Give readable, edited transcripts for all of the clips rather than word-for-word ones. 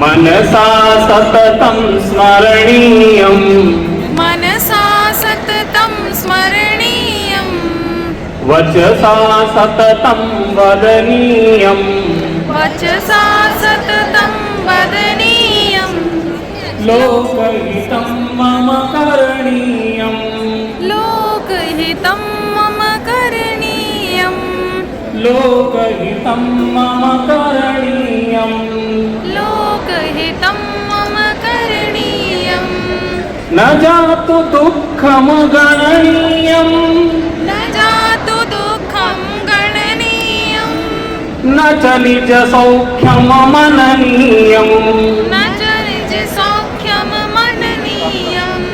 मनसा सततं स्मरणीयम् मनसा सततं स्मरणीयम् वचसा सततं वदनीयम् वचसा सततं वदनीयम् लोकहितं मम करणीयम् लोकहितं मम करणीयम् लोकहितं मम करणीयम् लोकहितं मम करणीयम् न जातु दुःखं गणनीयम् न जातु दुःखं गणनीयम् न च निज सौख्यं मननीयम् न च निज सौख्यं मननीयम्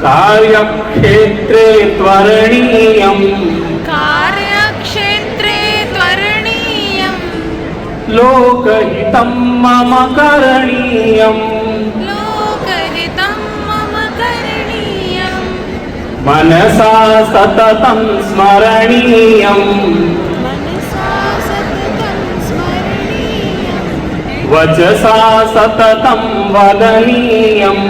कार्यक्षेत्रे त्वरणीयम् कार्यक्षेत्रे त्वरणीयम् लोकहितं मम करणीयम् लोकहितं मम करणीयम् मनसा सततं स्मरणीयम् मनसा सततं स्मरणीयम् वचसा सततं वदनीयम्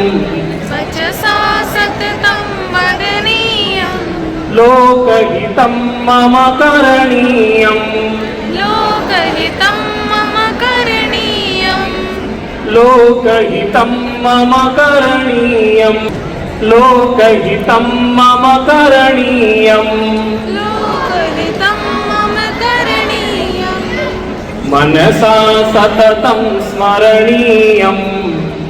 वचसा सततं वदनीयम् लोकहितं मम करणीयम् लोकहितं मम करणीयम् लोकहितं मम करणीयम् लोकहितं मम करणीयम् लोकहितं मम करणीयम् मनसा सततं स्मरणीयम्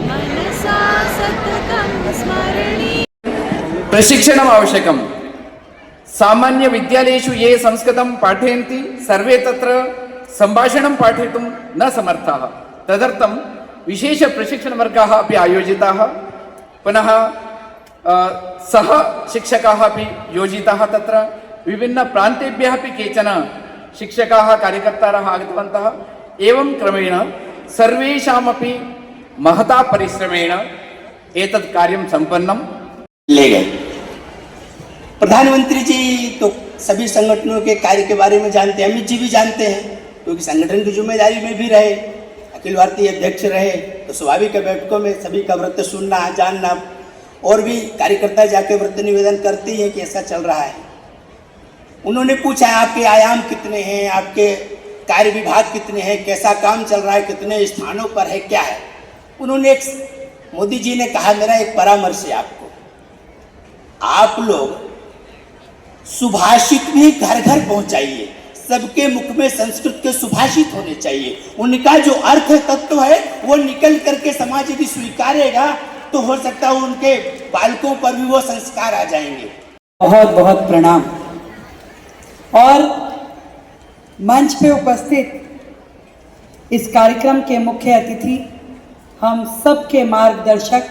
मनसा सततं स्मरणीयम् प्रशिक्षणम् आवश्यकं। सामान्य विद्यालयेषु ये संस्कृतं पाठयन्ति सर्वे तत्र सम्भाषणं पाठयितुं न समर्थाः। तदर्थं विशेष प्रशिक्षणवर्गाः अपि आयोजिताः। पुनः सह शिक्षकाः अपि योजिताः। तत्र विभिन्नप्रान्तेभ्यः अपि केचन शिक्षकाः कार्यकर्तारः आगतवन्तः। एवं क्रमेण सर्वेषामपि महता परिश्रमेण एतत् कार्यं सम्पन्नं ले गए। प्रधानमंत्री जी तो सभी संगठनों के कार्य के बारे में जानते हैं, अमित जी भी जानते हैं, क्योंकि संगठन की जिम्मेदारी में भी रहे, अखिल भारतीय अध्यक्ष रहे, तो स्वाभाविक है बैठकों में सभी का व्रत सुनना जानना, और भी कार्यकर्ता जाके व्रत निवेदन करते हैं कि ऐसा चल रहा है। उन्होंने पूछा आपके आयाम कितने हैं, आपके कार्य विभाग कितने हैं, कैसा काम चल रहा है, कितने स्थानों पर है, क्या है। उन्होंने मोदी जी ने कहा मेरा एक परामर्श है आपको, आप लोग सुभाषित भी घर घर पहुंचाइए, सबके मुख में संस्कृत के सुभाषित होने चाहिए, उनका जो अर्थ तत्व है वो निकल करके समाज यदि स्वीकारेगा तो हो सकता है उनके बालकों पर भी वो संस्कार आ जाएंगे। बहुत बहुत प्रणाम। और मंच पे उपस्थित इस कार्यक्रम के मुख्य अतिथि, हम सबके मार्गदर्शक,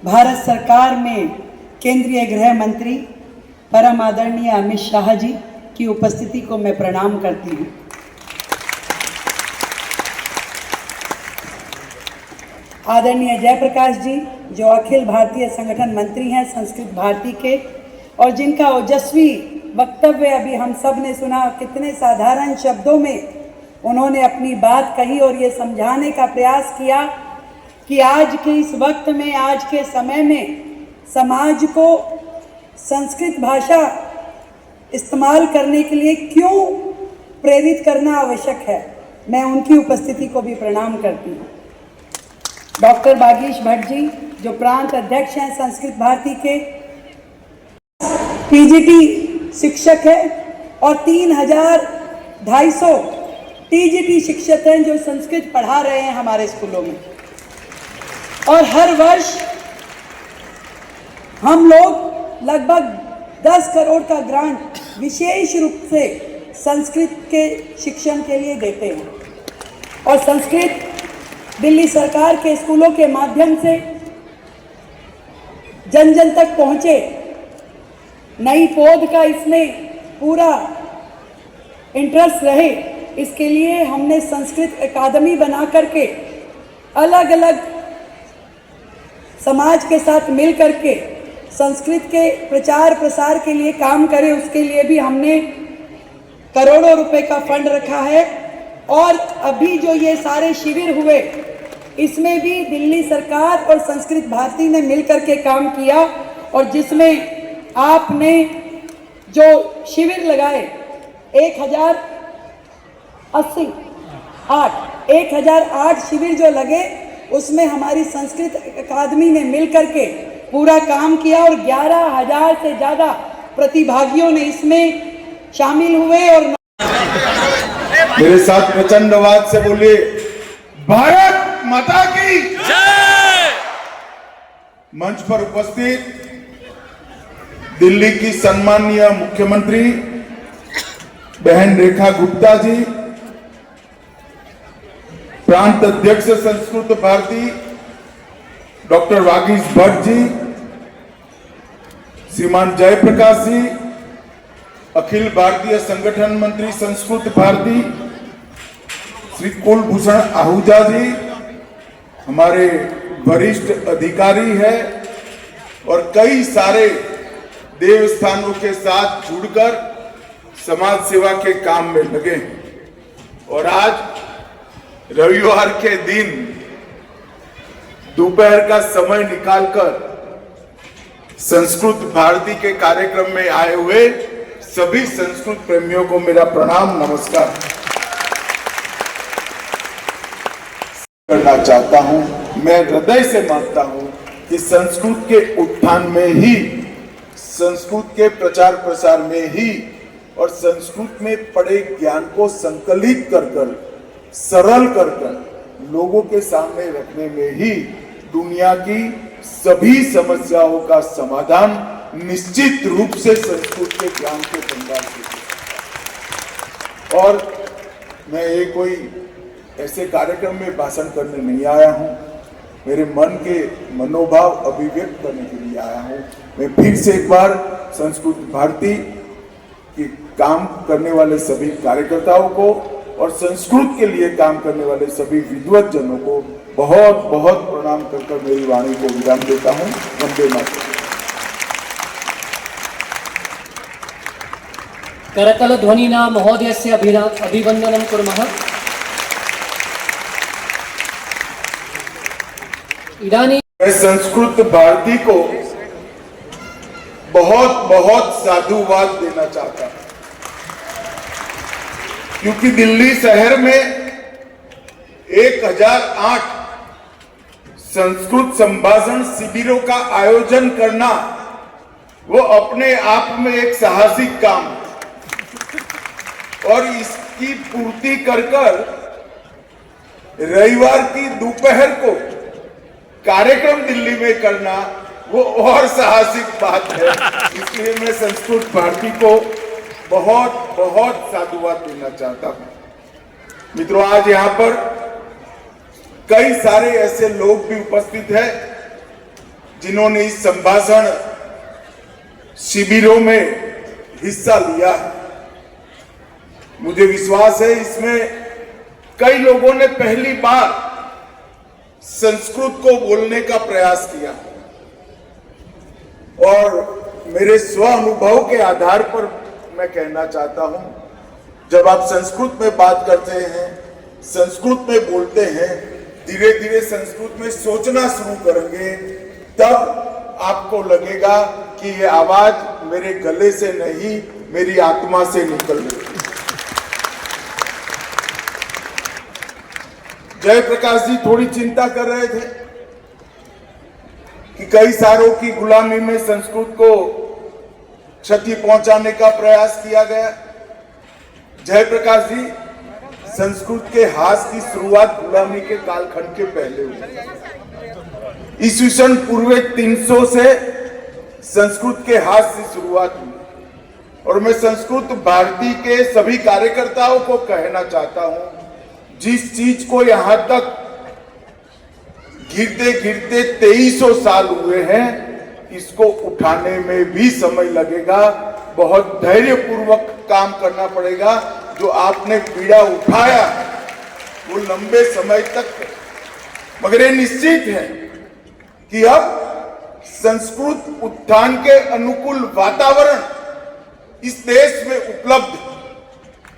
भारत सरकार में केंद्रीय गृह मंत्री परम आदरणीय अमित शाह जी की उपस्थिति को मैं प्रणाम करती हूँ। आदरणीय जयप्रकाश जी जो अखिल भारतीय संगठन मंत्री हैं संस्कृत भारती के, और जिनका ओजस्वी वक्तव्य अभी हम सब ने सुना, कितने साधारण शब्दों में उन्होंने अपनी बात कही और ये समझाने का प्रयास किया कि आज के इस वक्त में, आज के समय में समाज को संस्कृत भाषा इस्तेमाल करने के लिए क्यों प्रेरित करना आवश्यक है। मैं उनकी उपस्थिति को भी प्रणाम करती हूँ। डॉक्टर बागीश भट्ट जी जो प्रांत अध्यक्ष हैं संस्कृत भारती के, पीजीटी शिक्षक है, और 3,250 टीजीटी शिक्षक हैं जो संस्कृत पढ़ा रहे हैं हमारे स्कूलों में। और हर वर्ष हम लोग लगभग 10 करोड़ का ग्रांट विशेष रूप से संस्कृत के शिक्षण के लिए देते हैं। और संस्कृत दिल्ली सरकार के स्कूलों के माध्यम से जन जन तक पहुंचे, नई पौध का इसमें पूरा इंटरेस्ट रहे, इसके लिए हमने संस्कृत अकादमी बना करके अलग अलग समाज के साथ मिल करके संस्कृत के प्रचार प्रसार के लिए काम करें। उसके लिए भी हमने करोड़ों रुपए का फंड रखा है। और अभी जो ये सारे शिविर हुए, इसमें भी दिल्ली सरकार और संस्कृत भारती ने मिलकर के काम किया, और जिसमें आपने जो शिविर लगाए 1008 शिविर जो लगे, उसमें हमारी संस्कृत अकादमी ने मिलकर के पूरा काम किया और 11,000 से ज़्यादा प्रतिभागियों ने इसमें शामिल हुए। और मेरे साथ प्रचंड आवाज से बोलिए, भारत माता की जय। मंच पर उपस्थित दिल्ली की सम्माननीय मुख्यमंत्री बहन रेखा गुप्ता जी, प्रांत अध्यक्ष संस्कृत भारती डॉक्टर वागीश भट्ट जी, श्रीमान जयप्रकाश जी, अखिल भारतीय संगठन मंत्री संस्कृत भारती श्री कुलभूषण आहूजा जी, हमारे वरिष्ठ अधिकारी है और कई सारे देवस्थानों के साथ जुड़कर समाज सेवा के काम में लगे। और आज रविवार के दिन दोपहर का समय निकालकर संस्कृत भारती के कार्यक्रम में आए हुए सभी संस्कृत प्रेमियों को मेरा प्रणाम नमस्कार करना चाहता हूं। मैं हृदय से मानता हूं कि संस्कृत के उत्थान में ही, संस्कृत के प्रचार प्रसार में ही और संस्कृत में पढ़े ज्ञान को संकलित कर सरल कर लोगों के सामने रखने में ही दुनिया की सभी समस्याओं का समाधान निश्चित रूप से संस्कृत के ज्ञान के भंडार से। और मैं ये कोई ऐसे कार्यक्रम में भाषण करने नहीं आया हूं, मेरे मन के मनोभाव अभिव्यक्त करने के लिए आया हूं। मैं फिर से एक बार संस्कृत भारती के काम करने वाले सभी कार्यकर्ताओं को और संस्कृत के लिए काम करने वाले सभी विद्वत जनों को बहुत बहुत प्रणाम कर मेरी वाणी को विराम देता हूं। वंदे मातरम। करतल ध्वनिना महोदयस्य अभिवंदनं कुर्मः। इदानीं मैं संस्कृत भारती को बहुत बहुत साधुवाद देना चाहता हूं, क्योंकि दिल्ली शहर में 1008 संस्कृत संभाषण शिविरों का आयोजन करना वो अपने आप में एक साहसिक काम है। और इसकी पूर्ति कर रविवार की दोपहर को कार्यक्रम दिल्ली में करना वो और साहसिक बात है। इसलिए मैं संस्कृत भारती को बहुत बहुत साधुवाद देना चाहता हूं। मित्रों, आज यहां पर कई सारे ऐसे लोग भी उपस्थित हैं जिन्होंने इस संभाषण शिविरों में हिस्सा लिया है। मुझे विश्वास है इसमें कई लोगों ने पहली बार संस्कृत को बोलने का प्रयास किया और मेरे स्व अनुभव के आधार पर मैं कहना चाहता हूं, जब आप संस्कृत में बात करते हैं, संस्कृत में बोलते हैं, धीरे धीरे संस्कृत में सोचना शुरू करेंगे, तब आपको लगेगा कि ये आवाज मेरे गले से नहीं, मेरी आत्मा से निकल रही है। जयप्रकाश जी थोड़ी चिंता कर रहे थे कि कई सालों की गुलामी में संस्कृत को क्षति पहुंचाने का प्रयास किया गया। जयप्रकाश जी, संस्कृत के हास की शुरुआत गुलामी के कालखंड के पहले हुई। ईस्वीसन पूर्व 300 से संस्कृत के हास की शुरुआत हुई। और मैं संस्कृत भारती के सभी कार्यकर्ताओं को कहना चाहता हूं, जिस चीज को यहां तक गिरते गिरते 2300 साल हुए हैं, इसको उठाने में भी समय लगेगा, बहुत धैर्यपूर्वक काम करना पड़ेगा। जो आपने पीड़ा उठाया वो लंबे समय तक है, मगर ये निश्चित है कि अब संस्कृत उत्थान के अनुकूल वातावरण इस देश में उपलब्ध है।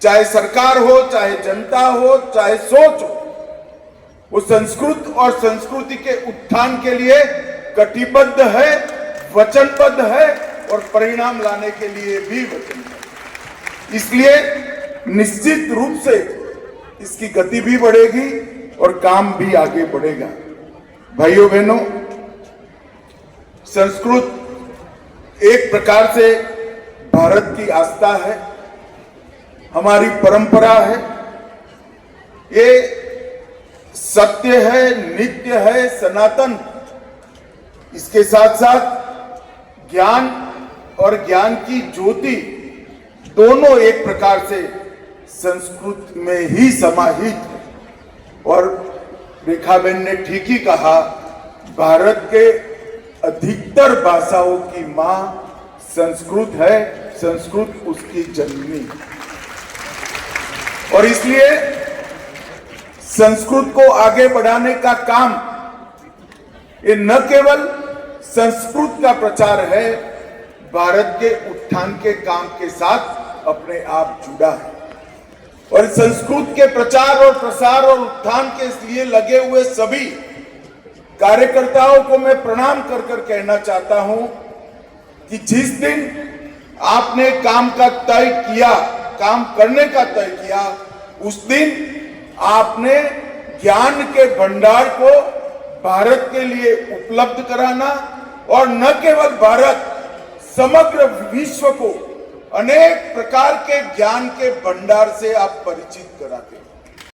चाहे सरकार हो, चाहे जनता हो, चाहे सोच हो, वो संस्कृत और संस्कृति के उत्थान के लिए कटिबद्ध है, वचनबद्ध है और परिणाम लाने के लिए भी वचनबद्ध। इसलिए निश्चित रूप से इसकी गति भी बढ़ेगी और काम भी आगे बढ़ेगा। भाइयों बहनों, संस्कृत एक प्रकार से भारत की आस्था है, हमारी परंपरा है, ये सत्य है, नित्य है, सनातन। इसके साथ साथ ज्ञान और ज्ञान की ज्योति दोनों एक प्रकार से संस्कृत में ही समाहित है। और रेखाबेन ने ठीक ही कहा, भारत के अधिकतर भाषाओं की मां संस्कृत है, संस्कृत उसकी जननी है। और इसलिए संस्कृत को आगे बढ़ाने का काम ये न केवल संस्कृत का प्रचार है, भारत के उत्थान के काम के साथ अपने आप जुड़ा है। और संस्कृत के प्रचार और प्रसार और उत्थान के लिए लगे हुए सभी कार्यकर्ताओं को मैं प्रणाम कर कर कहना चाहता हूं कि जिस दिन आपने काम का तय किया, काम करने का तय किया, उस दिन आपने ज्ञान के भंडार को भारत के लिए उपलब्ध कराना और न केवल भारत, समग्र विश्व को अनेक प्रकार के ज्ञान के भंडार से आप परिचित कराते हैं।